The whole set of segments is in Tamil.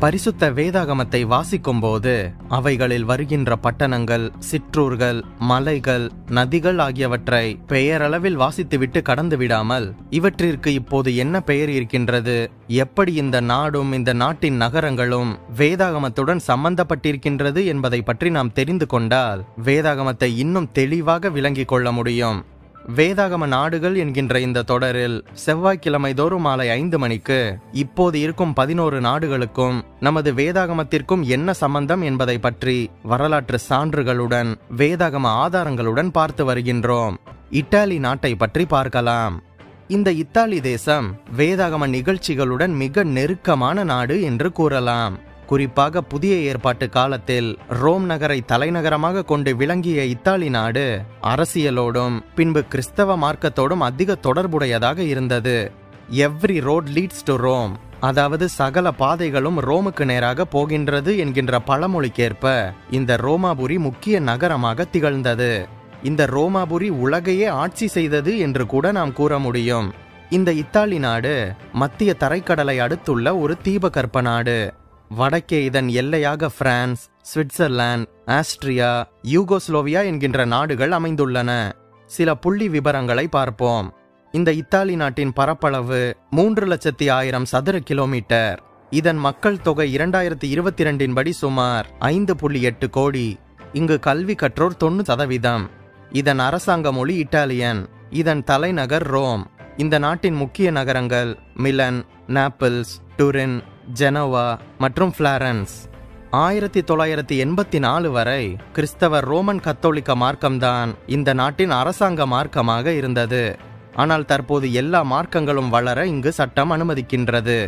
பரிசுத்த வேதாகமத்தை வாசிக்கும்போது அவைகளில் வருகின்ற பட்டணங்கள், சிற்றூர்கள், மலைகள், நதிகள் ஆகியவற்றை பெயரளவில் வாசித்துவிட்டு கடந்து விடாமல் இவற்றிற்கு இப்போது என்ன பெயர் இருக்கின்றது, எப்படி இந்த நாடும் இந்த நாட்டின் நகரங்களும் வேதாகமத்துடன் சம்பந்தப்பட்டிருக்கின்றது என்பதை பற்றி நாம் தெரிந்து கொண்டால் வேதாகமத்தை இன்னும் தெளிவாக விளங்கிக் கொள்ள முடியும். வேதாகம நாடுகள் என்கின்ற இந்த தொடரில் செவ்வாய்க்கிழமை தோறும் மாலை 5 மணிக்கு இப்போது இருக்கும் 11 நாடுகளுக்கும் நமது வேதாகமத்திற்கும் என்ன சம்பந்தம் என்பதை பற்றி வரலாற்று சான்றுகளுடன் வேதாகம ஆதாரங்களுடன் பார்த்து வருகின்றோம். இத்தாலி நாட்டை பற்றி பார்க்கலாம். இந்த இத்தாலி தேசம் வேதாகம நிகழ்ச்சிகளுடன் மிக நெருக்கமான நாடு என்று கூறலாம். குறிப்பாக புதிய ஏற்பாட்டு காலத்தில் ரோம் நகரை தலைநகரமாக கொண்டு விளங்கிய இத்தாலி நாடு அரசியலோடும் பின்பு கிறிஸ்தவ மார்க்கத்தோடும் அதிக தொடர்புடையதாக இருந்தது. Every road leads to Rome, அதாவது சகல பாதைகளும் ரோமுக்கு நேராக போகின்றது என்கின்ற பழமொழிக்கேற்ப இந்த ரோமாபுரி முக்கிய நகரமாக திகழ்ந்தது. இந்த ரோமாபுரி உலகையே ஆட்சி செய்தது என்று கூட நாம் கூற முடியும். இந்த இத்தாலி நாடு மத்திய தரைக்கடலை அடுத்துள்ள ஒரு தீபகற்ப நாடு. வடக்கே இதன் எல்லையாக பிரான்ஸ், சுவிட்சர்லாந்து, ஆஸ்ட்ரியா, யூகோஸ்லோவியா என்கின்ற நாடுகள் அமைந்துள்ளன. சில புள்ளி விபரங்களை பார்ப்போம். இந்த இத்தாலி நாட்டின் பரப்பளவு 3,00,000 சதுர கிலோமீட்டர். இதன் மக்கள் தொகை 2022 படி சுமார் 5.8 கோடி. இங்கு கல்வி கற்றோர் 90%. இதன் அரசாங்க மொழி இட்டாலியன். இதன் தலைநகர் ரோம். இந்த நாட்டின் முக்கிய நகரங்கள் மிலன், நாப்பிள்ஸ், டுரின், ஜெனோவா மற்றும் பிளாரன்ஸ். 1984 வரை கிறிஸ்தவ ரோமன் கத்தோலிக்க மார்க்கம்தான் இந்த நாட்டின் அரசாங்க மார்க்கமாக இருந்தது. ஆனால் தற்போது எல்லா மார்க்கங்களும் வளர இங்கு சட்டம் அனுமதிக்கின்றது.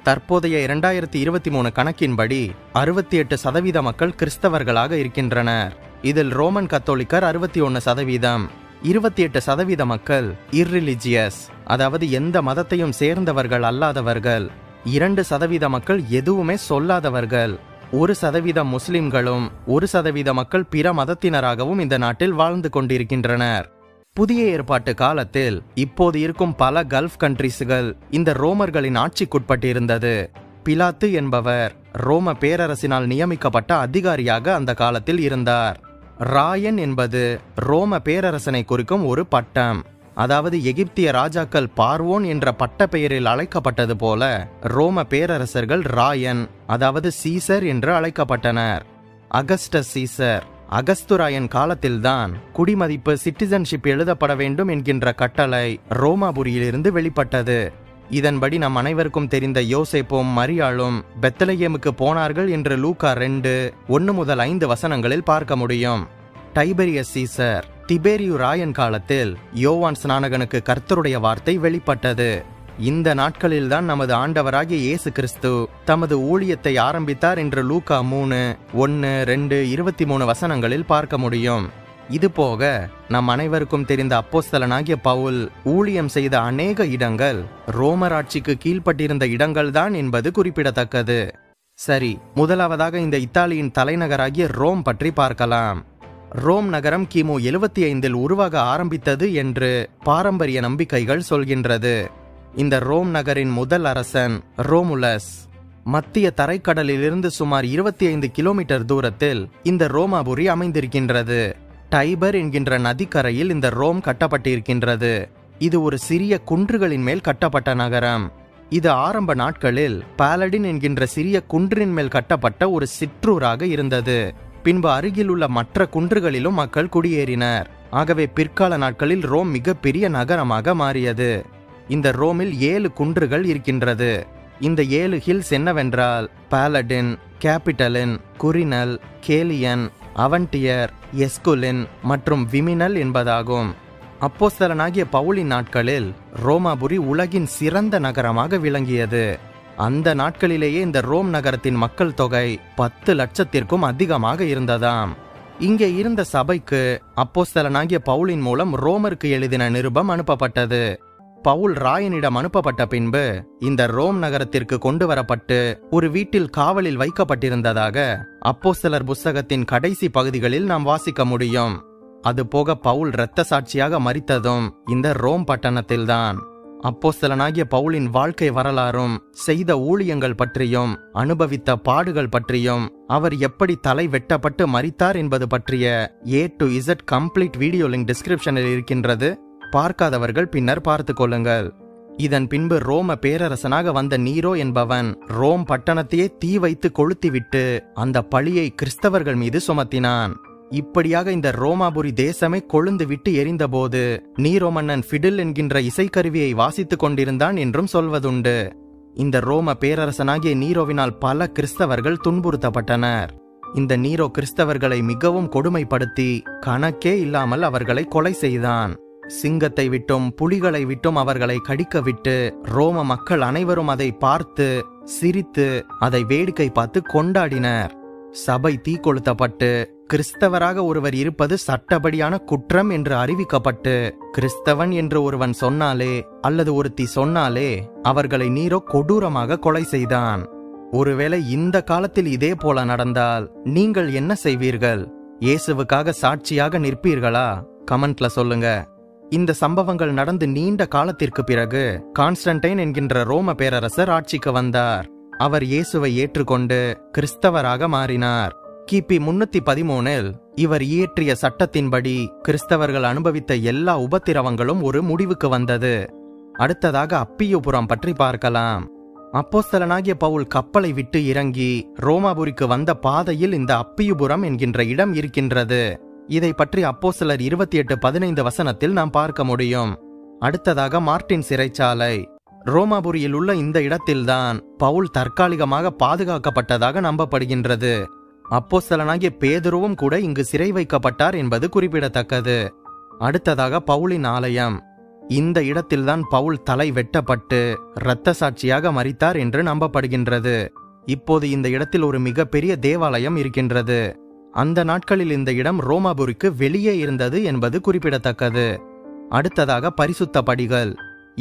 தற்போதைய 2023 கணக்கின்படி 68% மக்கள் கிறிஸ்தவர்களாக இருக்கின்றனர். இதில் ரோமன் கத்தோலிக்கர் 61%. 28% மக்கள் இர்ரிலிஜியஸ், அதாவது எந்த மதத்தையும் சேர்ந்தவர்கள் அல்லாதவர்கள். 2% மக்கள் எதுவுமே சொல்லாதவர்கள். 1% முஸ்லிம்களும் 1% மக்கள் பிற மதத்தினராகவும் இந்த நாட்டில் வாழ்ந்து கொண்டிருக்கின்றனர். புதிய ஏற்பாட்டு காலத்தில் இப்போது இருக்கும் பல கல்ஃப் கண்ட்ரிஸ்கள் இந்த ரோமர்களின் ஆட்சிக்குட்பட்டிருந்தது. பிலாத்து என்பவர் ரோம பேரரசினால் நியமிக்கப்பட்ட அதிகாரியாக அந்த காலத்தில் இருந்தார். ராயன் என்பது ரோம பேரரசனை குறிக்கும் ஒரு பட்டம். அதாவது எகிப்திய ராஜாக்கள் பார்வோன் என்ற பட்ட பெயரில் அழைக்கப்பட்டது போல ரோம பேரரசர்கள் ராயன், அதாவது சீசர் என்று அழைக்கப்பட்டனர். அகஸ்டஸ் சீசர், அகஸ்துராயன் காலத்தில்தான் குடிமதிப்பு சிட்டிசன்ஷிப் எழுதப்பட வேண்டும் என்கின்ற கட்டளை ரோமாபுரியிலிருந்து வெளிப்பட்டது. இதன்படி நம் அனைவருக்கும் தெரிந்த யோசேப்பும் மரியாளும் பெத்லகேமுக்கு போனார்கள் என்று லூக்கா 2:1-5 வசனங்களில் பார்க்க முடியும். டைபெரியஸ் சீசர், திபேரியு ராயன் காலத்தில் யோவான் ஸ்நானகனுக்கு கர்த்தருடைய வார்த்தை வெளிப்பட்டது. இந்த நாட்களில்தான் நமது ஆண்டவராகிய இயேசு கிறிஸ்து தமது ஊழியத்தை ஆரம்பித்தார் என்று லூக்கா 3:1-2-23 வசனங்களில் பார்க்க முடியும். இதுபோக நம் அனைவருக்கும் தெரிந்த அப்போஸ்தலனாகிய பவுல் ஊழியம் செய்த அநேக இடங்கள் ரோமர் ஆட்சிக்கு கீழ்ப்பட்டிருந்த இடங்கள்தான் என்பது குறிப்பிடத்தக்கது. சரி, முதலாவதாக இந்த இத்தாலியின் தலைநகராகிய ரோம் பற்றி பார்க்கலாம். ரோம் நகரம் கிமு 75 உருவாக ஆரம்பித்தது என்று பாரம்பரிய நம்பிக்கைகள் சொல்கின்றது. இந்த ரோம் நகரின் முதல் அரசன் ரோமுலஸ். மத்திய தரைக்கடலிலிருந்து சுமார் 25 கிலோமீட்டர் தூரத்தில் இந்த ரோமாபுரி அமைந்திருக்கின்றது. டைபர் என்கின்ற நதிக்கரையில் இந்த ரோம் கட்டப்பட்டிருக்கின்றது. இது ஒரு சிறிய குன்றுகளின் மேல் கட்டப்பட்ட நகரம். இது ஆரம்ப நாட்களில் பாலடின் என்கின்ற சிறிய குன்றின் மேல் கட்டப்பட்ட ஒரு சிற்றூராக இருந்தது. பின்பு அருகில் உள்ள மற்ற குன்றுகளிலும் மக்கள் குடியேறினர். ஆகவே பிற்கால நாட்களில் ரோம் மிகப்பெரிய நகரமாக மாறியது. இந்த ரோமில் 7 குன்றுகள் இருக்கின்றது. இந்த 7 ஹில்ஸ் என்னவென்றால் பாலடின், கேபிட்டலின், குரினல், கேலியன், அவன்டியர், எஸ்குலின் மற்றும் விமினல் என்பதாகும். அப்போஸ்தலனாகிய பவுலின் நாட்களில் ரோமாபுரி உலகின் சிறந்த நகரமாக விளங்கியது. அந்த நாட்களிலேயே இந்த ரோம் நகரத்தின் மக்கள் தொகை 10 லட்சத்திற்கும் அதிகமாக இருந்ததாம். இங்கே இருந்த சபைக்கு அப்போஸ்தலனாகிய பவுலின் மூலம் ரோமருக்கு எழுதின நிருபம் அனுப்பப்பட்டது. பவுல் ராயனிடம் அனுப்பப்பட்ட பின்பு இந்த ரோம் நகரத்திற்கு கொண்டு வரப்பட்டு ஒரு வீட்டில் காவலில் வைக்கப்பட்டிருந்ததாக அப்போஸ்தலர் புத்தகத்தின் கடைசி பகுதிகளில் நாம் வாசிக்க முடியும். அதுபோக பவுல் இரத்த சாட்சியாக மரித்ததும் இந்த ரோம் பட்டணத்தில்தான். அப்போஸ்தலனாகிய பவுலின் வாழ்க்கை வரலாறும் செய்த ஊழியங்கள் பற்றியும் அனுபவித்த பாடுகள் பற்றியும் அவர் எப்படி தலை வெட்டப்பட்டு மரித்தார் என்பது பற்றிய A to Z complete video link டிஸ்கிரிப்ஷனில் இருக்கின்றது. பார்க்காதவர்கள் பின்னர் பார்த்து கொள்ளுங்கள். இதன் பின்பு ரோம பேரரசனாக வந்த நீரோ என்பவன் ரோம் பட்டணத்தையே தீ வைத்து கொளுத்திவிட்டு அந்த பழியை கிறிஸ்தவர்கள் மீது சுமத்தினான். இப்படியாக இந்த ரோமாபுரி தேசமே கொழுந்து விட்டு எரிந்தபோது நீரோ மன்னன் ஃபிடில் என்கின்ற இசைக்கருவியை வாசித்துக் கொண்டிருந்தான் என்றும் சொல்வதுண்டு. இந்த ரோம பேரரசனாகிய நீரோவினால் பல கிறிஸ்தவர்கள் துன்புறுத்தப்பட்டனர். இந்த நீரோ கிறிஸ்தவர்களை மிகவும் கொடுமைப்படுத்தி கணக்கே இல்லாமல் அவர்களை கொலை செய்தான். சிங்கத்தை விட்டும் புலிகளை விட்டும் அவர்களை கடிக்க விட்டு ரோம மக்கள் அனைவரும் அதை பார்த்து சிரித்து அதை வேடிக்கை பார்த்து கொண்டாடினர். சபை தீக்கொளுத்தப்பட்டு கிறிஸ்தவராக ஒருவர் இருப்பது சட்டப்படியான குற்றம் என்று அறிவிக்கப்பட்டு கிறிஸ்தவன் என்று ஒருவன் சொன்னாலே அல்லது ஒருத்தி சொன்னாலே அவர்களை நீரோ கொடூரமாக கொலை செய்தான். ஒருவேளை இந்த காலத்தில் இதே போல நடந்தால் நீங்கள் என்ன செய்வீர்கள்? இயேசுவுக்காக சாட்சியாக நிற்பீர்களா? கமெண்ட்ல சொல்லுங்க. இந்த சம்பவங்கள் நடந்து நீண்ட காலத்திற்கு பிறகு கான்ஸ்டன்டைன் என்கின்ற ரோம பேரரசர் ஆட்சிக்கு வந்தார். அவர் இயேசுவை ஏற்றுக்கொண்டு கிறிஸ்தவராக மாறினார். கிபி 313 இவர் இயற்றிய சட்டத்தின்படி கிறிஸ்தவர்கள் அனுபவித்த எல்லா உபத்திரவங்களும் ஒரு முடிவுக்கு வந்தது. அடுத்ததாக அப்பியுபுரம் பற்றி பார்க்கலாம். அப்போஸ்தலனாகிய பவுல் கப்பலை விட்டு இறங்கி ரோமாபுரிக்கு வந்த பாதையில் இந்த அப்பியுபுரம் என்கின்ற இடம் இருக்கின்றது. இதை பற்றி அப்போஸ்தலர் 28:15 நாம் பார்க்க முடியும். அடுத்ததாக மார்டின் சிறைச்சாலை. ரோமாபுரியில் உள்ள இந்த இடத்தில்தான் பவுல் தற்காலிகமாக பாதுகாக்கப்பட்டதாக நம்பப்படுகின்றது. அப்போஸ்தலனாகிய பேதுருவும் கூட இங்கு சிறை வைக்கப்பட்டார் என்பது குறிப்பிடத்தக்கது. அடுத்ததாக பவுலின் ஆலயம். இந்த இடத்தில்தான் பவுல் தலை வெட்டப்பட்டு இரத்த சாட்சியாக மரித்தார் என்று நம்பப்படுகின்றது. இப்போது இந்த இடத்தில் ஒரு மிகப்பெரிய தேவாலயம் இருக்கின்றது. அந்த நாட்களில் இந்த இடம் ரோமாபுரிக்கு வெளியே இருந்தது என்பது குறிப்பிடத்தக்கது. அடுத்ததாக பரிசுத்த படிகள்.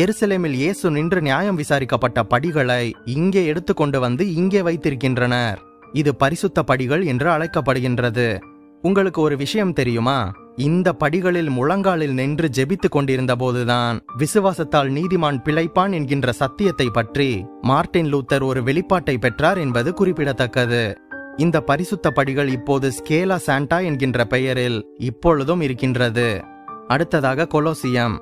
எருசலேமில் இயேசு நின்று நியாயம் விசாரிக்கப்பட்ட படிகளை இங்கே எடுத்துக்கொண்டு வந்து இங்கே வைத்திருக்கின்றனர். இது பரிசுத்த படிகள் என்று அழைக்கப்படுகின்றது. உங்களுக்கு ஒரு விஷயம் தெரியுமா? இந்த படிகளில் முழங்காலில் நின்று ஜெபித்துக் கொண்டிருந்த போதுதான் விசுவாசத்தால் நீதிமான் பிழைப்பான் என்கின்ற சத்தியத்தை பற்றி மார்ட்டின் லூத்தர் ஒரு வெளிப்பாட்டை பெற்றார் என்பது குறிப்பிடத்தக்கது. இந்த பரிசுத்த படிகள் இப்போது ஸ்கேலா சாண்டா என்கின்ற பெயரில் இப்பொழுதும் இருக்கின்றது. அடுத்ததாக கொலோசியம்.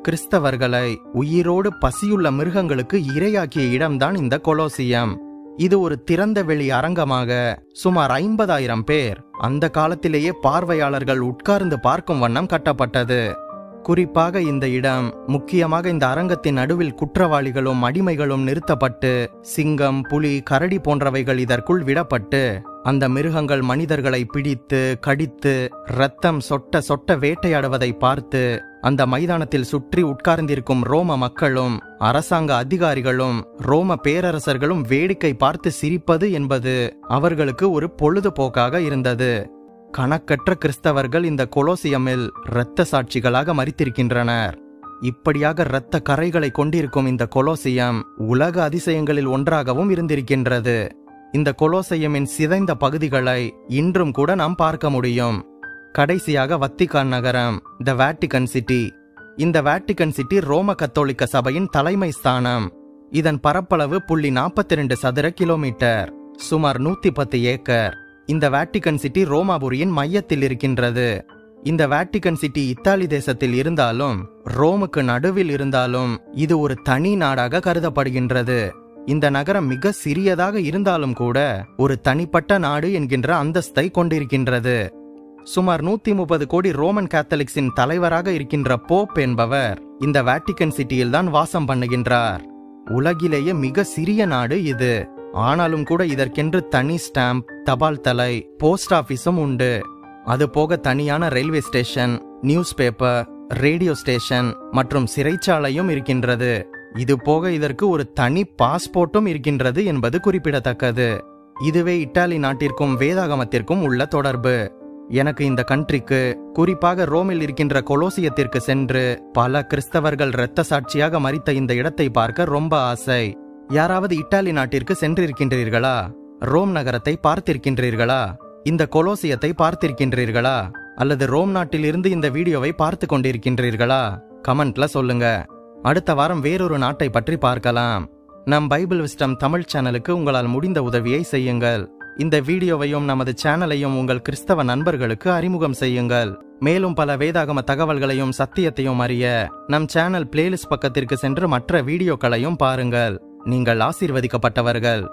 கிறிஸ்தவர்களை உயிரோடு பசியுள்ள மிருகங்களுக்கு இரையாக்கிய இடம்தான் இந்த கொலோசியம். இது ஒரு திறந்த வெளி அரங்கமாக சுமார் 50,000 பேர் அந்த காலத்திலேயே பார்வையாளர்கள் உட்கார்ந்து பார்க்கும் வண்ணம் கட்டப்பட்டது. குறிப்பாக இந்த இடம் முக்கியமாக இந்த அரங்கத்தின் நடுவில் குற்றவாளிகளும் அடிமைகளும் நிறுத்தப்பட்டு சிங்கம், புலி, கரடி போன்றவைகள் இதற்குள் விடப்பட்டு அந்த மிருகங்கள் மனிதர்களை பிடித்து கடித்து இரத்தம் சொட்ட சொட்ட வேட்டையாடுவதை பார்த்து அந்த மைதானத்தில் சுற்றி உட்கார்ந்திருக்கும் ரோம மக்களும் அரசாங்க அதிகாரிகளும் ரோம பேரரசர்களும் வேடிக்கை பார்த்து சிரிப்பது என்பது அவர்களுக்கு ஒரு பொழுதுபோக்காக இருந்தது. கணக்கற்ற கிறிஸ்தவர்கள் இந்த கொலோசியமில் இரத்த சாட்சிகளாக மரித்திருக்கின்றனர். இப்படியாக இரத்த கரைகளை கொண்டிருக்கும் இந்த கொலோசியம் உலக அதிசயங்களில் ஒன்றாகவும் இருந்திருக்கின்றது. இந்த கொலோசியமின் சிதைந்த பகுதிகளை இன்றும் கூட நாம் பார்க்க முடியும். கடைசியாக வத்திக்கான் நகரம், த வேட்டிகன் சிட்டி. இந்த வேட்டிகன் சிட்டி ரோம கத்தோலிக்க சபையின் தலைமை ஸ்தானம். இதன் பரப்பளவு 0.42 சதுர கிலோமீட்டர், சுமார் 110 ஏக்கர். இந்த வேட்டிகன் சிட்டி ரோமாபுரியின் மையத்தில் இருக்கின்றது. இந்த வேட்டிகன் சிட்டி இத்தாலி தேசத்தில் இருந்தாலும் ரோமுக்கு நடுவில் இருந்தாலும் இது ஒரு தனி நாடாக கருதப்படுகின்றது. இந்த நகரம் மிக சிறியதாக இருந்தாலும் கூட ஒரு தனிப்பட்ட நாடு என்கின்ற அந்தஸ்தை கொண்டிருக்கின்றது. சுமார் 130 கோடி ரோமன் கேத்தலிக்ஸின் தலைவராக இருக்கின்ற போப் என்பவர் இந்த வேட்டிகன் சிட்டியில் தான் வாசம் பண்ணுகின்றார். உலகிலேயே மிக சிறிய நாடு இது. ஆனாலும் கூட இதற்கென்று தனி ஸ்டாம்ப், தபால் தலை, போஸ்ட் ஆபீஸும் உண்டு. அது போக தனியான railway station, news paper, radio station மற்றும் சிறைச்சாலையும் இருக்கின்றது. இது போக இதற்கு ஒரு தனி பாஸ்போர்ட்டும் இருக்கின்றது என்பது குறிப்பிடத்தக்கது. இதுவே இத்தாலி நாட்டிற்கும் வேதாகமத்திற்கும் உள்ள தொடர்பு. எனக்கு இந்த கண்ட்ரிக்கு, குறிப்பாக ரோமில் இருக்கின்ற கொலோசியத்திற்கு சென்று பல கிறிஸ்தவர்கள் இரத்த சாட்சியாக மரித்த இந்த இடத்தை பார்க்க ரொம்ப ஆசை. யாராவது இத்தாலி நாட்டிற்கு சென்றிருக்கின்றீர்களா? ரோம் நகரத்தை பார்த்திருக்கின்றீர்களா? இந்த கொலோசியத்தை பார்த்திருக்கின்றீர்களா? அல்லது ரோம் நாட்டில் இருந்து இந்த வீடியோவை பார்த்து கொண்டிருக்கின்றீர்களா? கமெண்ட்ல சொல்லுங்க. அடுத்த வாரம் வேறொரு நாட்டை பற்றி பார்க்கலாம். நம் பைபிள் விஸ்டம் தமிழ் சேனலுக்கு உங்களால் முடிந்த உதவியை செய்யுங்கள். இந்த வீடியோவையும் நமது சேனலையும் உங்கள் கிறிஸ்தவ நண்பர்களுக்கு அறிமுகம் செய்யுங்கள். மேலும் பல வேதாகம தகவல்களையும் சத்தியத்தையும் அறிய நம் சேனல் பிளேலிஸ்ட் பக்கத்திற்கு சென்று மற்ற வீடியோக்களையும் பாருங்கள். நீங்கள் ஆசீர்வதிக்கப்பட்டவர்கள்.